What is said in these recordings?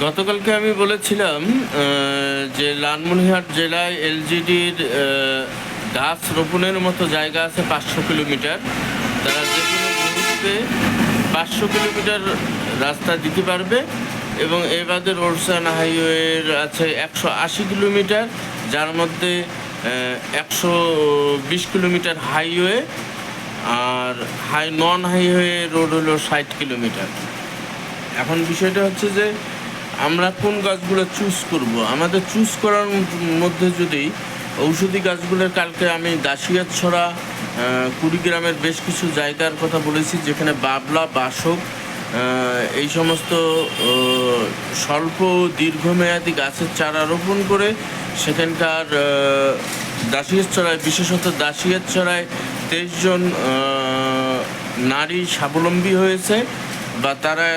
গতকালকে আমি বলেছিলাম যে লালমনিরহাট জেলায় এলজিডির গাছ রোপণের মতো জায়গা আছে 500 কিলোমিটার। তারা যে কোনো মুহূর্তে 500 কিলোমিটার রাস্তা দিতে পারবে এবং এ বাদে রোডসান হাইওয়ের আছে 180 কিলোমিটার, যার মধ্যে 120 কিলোমিটার হাইওয়ে আর নন হাইওয়ে রোড হলো 60 কিলোমিটার। এখন বিষয়টা হচ্ছে যে আমরা কোন গাছগুলো চুজ করব। আমাদের চুজ করার মধ্যে যদি ঔষধি গাছগুলোর, কালকে আমি দাসিয়াছড়া কুড়িগ্রামের বেশ কিছু জায়গার কথা বলেছি যেখানে বাবলা, বাসক এই সমস্ত স্বল্প দীর্ঘমেয়াদী গাছের চারা রোপণ করে সেখানকার দাসিয়াছড়ায়, বিশেষত দাসিয়াছড়ায় 23 জন নারী স্বাবলম্বী হয়েছে বা তারা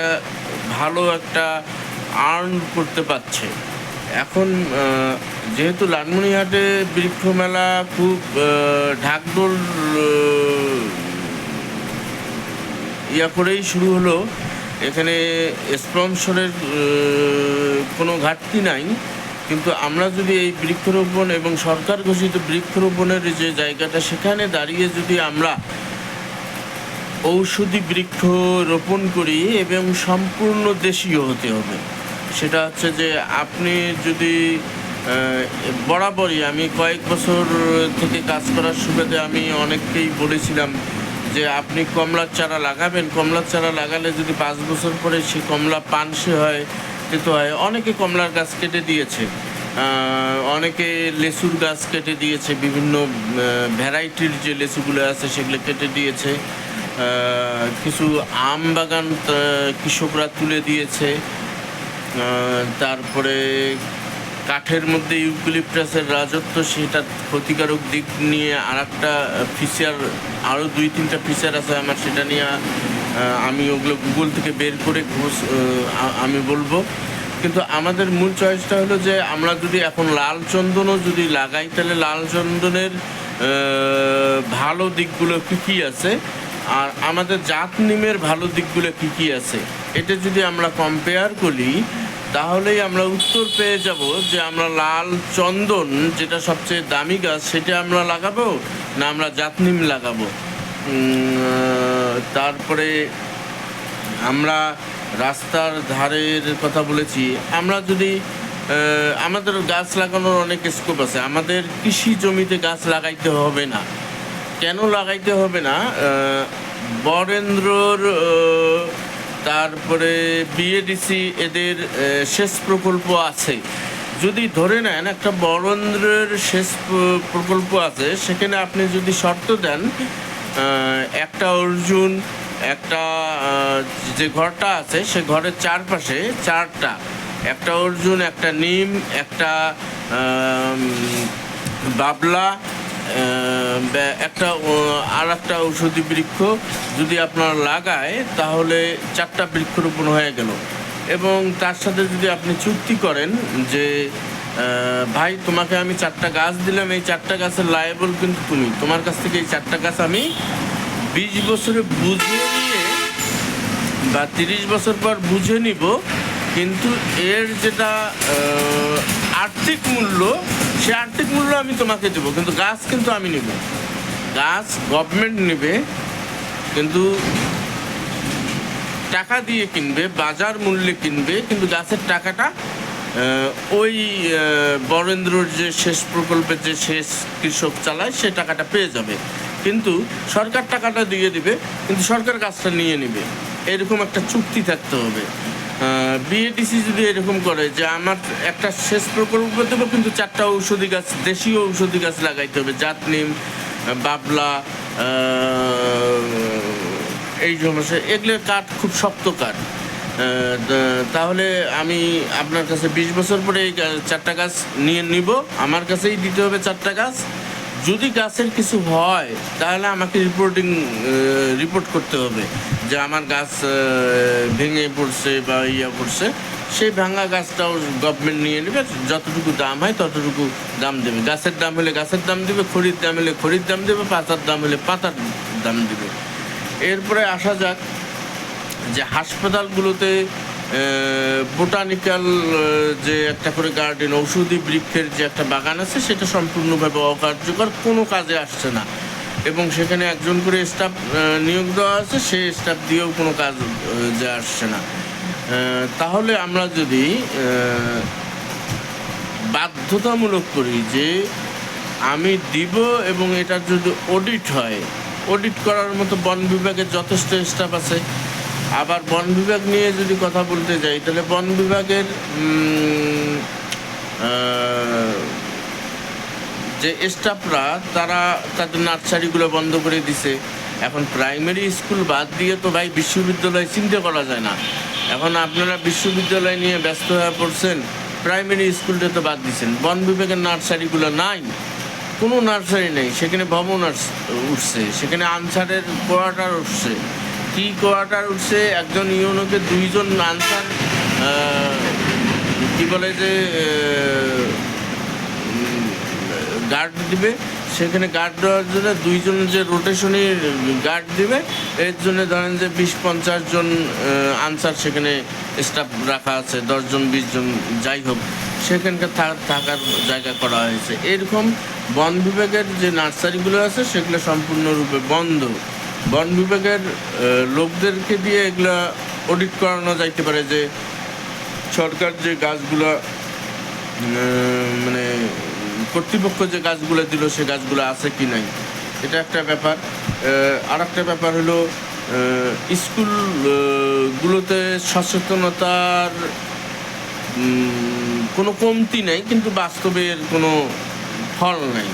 ভালো একটা আর্ন করতে পারছে। এখন যেহেতু লালমনিরহাটে বৃক্ষ মেলা খুব ঢাকঢোল করেই শুরু হলো, এখানে স্পন্সরের কোনো ঘাটতি নাই, কিন্তু আমরা যদি এই বৃক্ষরোপণ এবং সরকার ঘোষিত বৃক্ষরোপণের যে জায়গাটা, সেখানে দাঁড়িয়ে যদি আমরা ঔষধি বৃক্ষ রোপণ করি এবং সম্পূর্ণ দেশীয় হতে হবে। সেটা হচ্ছে যে আপনি যদি বরাবরই, আমি কয়েক বছর থেকে কাজ করার সুবাদে আমি অনেককেই বলেছিলাম যে আপনি কমলার চারা লাগাবেন, কমলার চারা লাগালে যদি 5 বছর পরে সে কমলা পানসে হয়, তেতো হয়। অনেকে কমলার গাছ কেটে দিয়েছে, অনেকে লেচুর গাছ কেটে দিয়েছে, বিভিন্ন ভ্যারাইটির যে লেচুগুলো আছে সেগুলো কেটে দিয়েছে, কিছু আম বাগান কৃষকরা তুলে দিয়েছে। তারপরে কাঠের মধ্যে ইউক্যালিপটাসের রাজত্ব, সেটা ক্ষতিকারক দিক নিয়ে আর একটা ফিচার, আরও 2-3টা ফিচার আছে আমার, সেটা নিয়ে আমি ওগুলো গুগল থেকে বের করে আমি বলবো। কিন্তু আমাদের মূল চয়েসটা হলো যে আমরা যদি এখন লাল চন্দনও যদি লাগাই, তাহলে লাল চন্দনের ভালো দিকগুলো কী কী আছে আর আমাদের জাত নিমের ভালো দিকগুলো কী কী আছে, এটা যদি আমরা কম্পেয়ার করি তাহলেই আমরা উত্তর পেয়ে যাব যে আমরা লাল চন্দন, যেটা সবচেয়ে দামি গাছ, সেটা আমরা লাগাবো না আমরা জাতনিম লাগাবো। তারপরে আমরা রাস্তার ধারের কথা বলেছি। আমরা যদি আমাদের গাছ লাগানোর অনেক স্কোপ আছে, আমাদের কৃষি জমিতে গাছ লাগাইতে হবে না। কেন লাগাইতে হবে না? বরেন্দ্রর, তারপরে বিএডিসি, এদের সেচ প্রকল্প আছে। যদি ধরে নেন একটা বরেন্দ্রের সেচ প্রকল্প আছে, সেখানে আপনি যদি শর্ত দেন একটা অর্জুন, একটা যে ঘরটা আছে সে ঘরের চারপাশে 4টা, একটা অর্জুন, একটা নিম, একটা বাবলা, একটা আর একটা ঔষধি বৃক্ষ যদি আপনার লাগায়, তাহলে 4টা বৃক্ষরোপণ হয়ে গেল। এবং তার সাথে যদি আপনি চুক্তি করেন যে ভাই তোমাকে আমি 4টা গাছ দিলাম, এই 4টা গাছের লায়েবল কিন্তু তুমি, তোমার কাছ থেকে এই 4টা গাছ আমি 20 বছরে বুঝে নিয়ে বা 30 বছর পর বুঝে নিব, কিন্তু এর যেটা আর্থিক মূল্য, সে আর্থিক মূল্য আমি তোমাকে দেবো, কিন্তু গাছ কিন্তু আমি নেব। গাছ গভর্নমেন্ট নেবে, কিন্তু টাকা দিয়ে কিনবে, বাজার মূল্যে কিনবে, কিন্তু গাছের টাকাটা ওই বরেন্দ্রর যে সেচ প্রকল্পের যে সেচ কৃষক চালায় সে টাকাটা পেয়ে যাবে, কিন্তু সরকার টাকাটা দিয়ে দিবে, কিন্তু সরকার গাছটা নিয়ে নেবে। এরকম একটা চুক্তি থাকতে হবে। বিএডিসি যদি এরকম করে যে আমার একটা সেচ প্রকল্প দেবো, কিন্তু 4টা ঔষধি গাছ, দেশীয় ঔষধি গাছ লাগাইতে হবে, জাতনিম, বাবলা, এই সমস্যা, এগুলোর কাঠ খুব শক্ত কাঠ, তাহলে আমি আপনার কাছে 20 বছর পরে এই 4টা গাছ নিয়ে নিব, আমার কাছেই দিতে হবে 4টা গাছ। যদি গাছের কিছু হয় তাহলে আমাকে রিপোর্ট করতে হবে যে আমার গাছ ভেঙে পড়ছে বা পড়ছে, সেই ভাঙা গাছটাও গভর্নমেন্ট নিয়ে নেবে, যতটুকু দাম হয় ততটুকু দাম দেবে। গাছের দাম হলে গাছের দাম দেবে, খড়ির দাম হলে খড়ির দাম দেবে, পাতার দাম হলে পাতার দাম দেবে। এরপরে আসা যাক যে হাসপাতালগুলোতে বোটানিক্যাল যে একটা করে গার্ডেন, ঔষধি বৃক্ষের যে একটা বাগান আছে, সেটা সম্পূর্ণভাবে অকার্যকর, কোনো কাজে আসছে না। এবং সেখানে একজন করে স্টাফ নিয়োগ দেওয়া আছে, সেই স্টাফ দিয়েও কোনো কাজ যে আসছে না। তাহলে আমরা যদি বাধ্যতামূলক করি যে আমি দিব, এবং এটার যদি অডিট হয়, অডিট করার মতো বন বিভাগের যথেষ্ট স্টাফ আছে। আবার বন বিভাগ নিয়ে যদি কথা বলতে যাই, তাহলে বন বিভাগের যে স্টাফরা, তারা তাদের নার্সারিগুলো বন্ধ করে দিছে। এখন প্রাইমারি স্কুল বাদ দিয়ে তো ভাই বিশ্ববিদ্যালয় চিন্তা করা যায় না। এখন আপনারা বিশ্ববিদ্যালয় নিয়ে ব্যস্ত হয়ে পড়ছেন, প্রাইমারি স্কুলটা তো বাদ দিচ্ছেন। বন বিভাগের নার্সারিগুলো নাই, কোনো নার্সারি নেই। সেখানে ভবন উঠছে, সেখানে আনসারের কোয়ার্টার উঠছে। কি কোয়ার্টার উঠছে? একজন ইউনোকে 2 জন আনসার কি বলে যে গার্ড দিবে, সেখানে গার্ড দেওয়ার জন্য 2 জন যে রোটেশনে গার্ড দিবে, এর জন্য ধরেন যে 20-50 জন আনসার সেখানে স্টাফ রাখা আছে, 10 জন 20 জন যাই হোক, সেখানকার থাকার জায়গা করা হয়েছে। এরকম বন বিভাগের যে নার্সারিগুলো আছে সেগুলো সম্পূর্ণরূপে বন্ধ। বন বিভাগের লোকদেরকে দিয়ে এগুলো অডিট করানো যাইতে পারে যে সরকার যে গাছগুলো মানে কর্তৃপক্ষ যে গাছগুলো দিল, সে গাছগুলো আছে কি নাই, এটা একটা ব্যাপার। আর একটা ব্যাপার হলো স্কুলগুলোতে সচেতনতার কোনো কমতি নেই, কিন্তু বাস্তবের কোনো ফল নাই।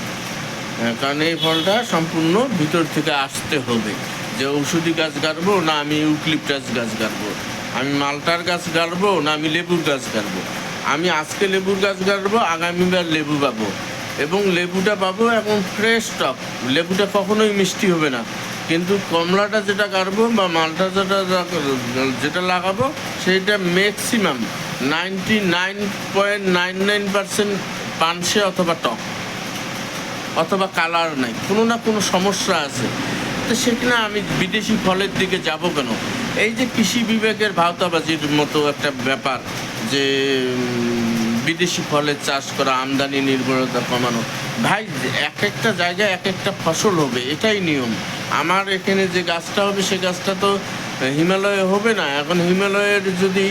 কারণ এই ফলটা সম্পূর্ণ ভিতর থেকে আসতে হবে। যে ঔষধি গাছ গাড়বো না আমি ইউক্লিপটাস গাছ গাড়বো, আমি মালটার গাছ গাড়বো না আমি লেবুর গাছ গাড়বো, আমি আজকে লেবুর গাছ গাড়বো, আগামীবার লেবু পাবো, এবং লেবুটা পাবো এখন ফ্রেশ টক। লেবুটা কখনোই মিষ্টি হবে না, কিন্তু কমলাটা যেটা গাড়বো বা মালটা যেটা লাগাবো, সেইটা ম্যাক্সিমাম 99.99% পানসে অথবা টক, অথবা কালার নাই, কোনো না কোনো সমস্যা আছে। তো সেখানে আমি বিদেশি ফলের দিকে যাব কেন? এই যে কৃষি বিভাগের ভাওতাবাজির মতো একটা ব্যাপার, যে বিদেশি ফলের চাষ করা, আমদানি নির্ভরতা কমানো। ভাই, এক একটা জায়গায় এক একটা ফসল হবে, এটাই নিয়ম। আমার এখানে যে গাছটা হবে, সে গাছটা তো হিমালয়ে হবে না। এখন হিমালয়ের যদি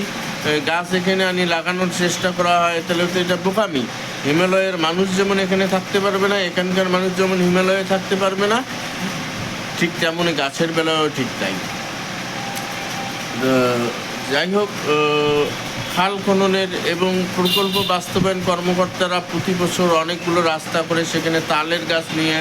গাছ এখানে আনি লাগানোর চেষ্টা করা হয়, তাহলে তো এটা বোকামি। হিমালয়ের মানুষ যেমন এখানে থাকতে পারবে না, এখানকার মানুষ যেমন হিমালয়ে থাকতে পারবে না, ঠিক তেমনই গাছের বেলায়ও ঠিক তাই। যাই হোক, খাল খননের এবং প্রকল্প বাস্তবায়ন কর্মকর্তারা প্রতি বছর অনেকগুলো রাস্তা করে সেখানে তালের গাছ নিয়ে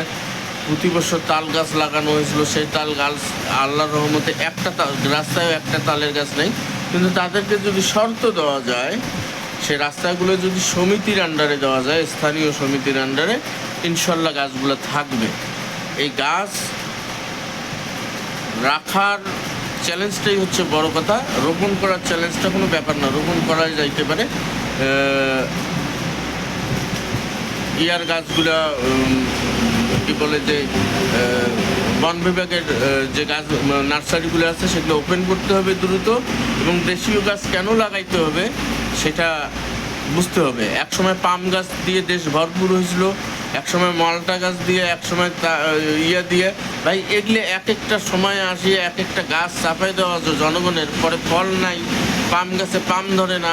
প্রতি বছর তাল গাছ লাগানো হয়েছিল। সেই তাল গাছ আল্লাহর রহমতে একটা রাস্তায় একটা তালের গাছ নেই। কিন্তু তাদেরকে যদি শর্ত দেওয়া যায়, সে রাস্তাগুলো যদি সমিতির আন্ডারে দেওয়া যায়, স্থানীয় সমিতির আন্ডারে, ইনশাল্লাহ গাছগুলো থাকবে। এই গাছ রাখার চ্যালেঞ্জটাই হচ্ছে বড় কথা। রোপণ করার চ্যালেঞ্জটা কোনো ব্যাপার না, রোপণ করা যাইতে পারে। ইয়ার গাছগুলা কি বলে যে বন বিভাগের যে গাছ নার্সারিগুলো আছে, সেগুলো ওপেন করতে হবে দ্রুত, এবং দেশীয় গাছ কেন লাগাইতে হবে সেটা বুঝতে হবে। একসময় পাম গাছ দিয়ে দেশ ভরপুর হয়েছিল, একসময় মালটা গাছ দিয়ে, একসময় ইয়া দিয়ে। ভাই, এগুলো এক একটা সময় আসিয়ে এক একটা গাছ চাপাই দেওয়া জনগণের, পরে ফল নাই। পাম গাছে পাম ধরে না,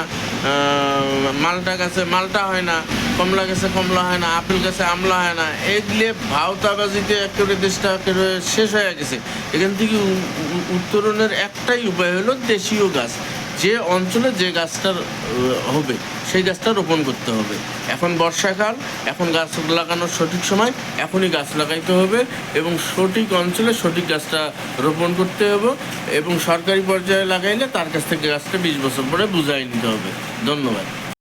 মালটা গাছে মালটা হয় না, কমলা গাছে কমলা হয় না, আপেল গাছে আমলা হয় না। এগুলো ভাওতাবাজিতে একেবারে দেশটা একেবারে শেষ হয়ে গেছে। এখান থেকে উত্তরণের একটাই উপায় হলো দেশীয় গাছ। যে অঞ্চলে যে গাছটার হবে সেই গাছটা রোপণ করতে হবে। এখন বর্ষাকাল, এখন গাছ লাগানোর সঠিক সময়, এখনই গাছ লাগাইতে হবে, এবং সঠিক অঞ্চলে সঠিক গাছটা রোপণ করতে হবে, এবং সরকারি পর্যায়ে লাগাইলে তার কাছ থেকে গাছটা 20 বছর পরে বুঝাই নিতে হবে। ধন্যবাদ।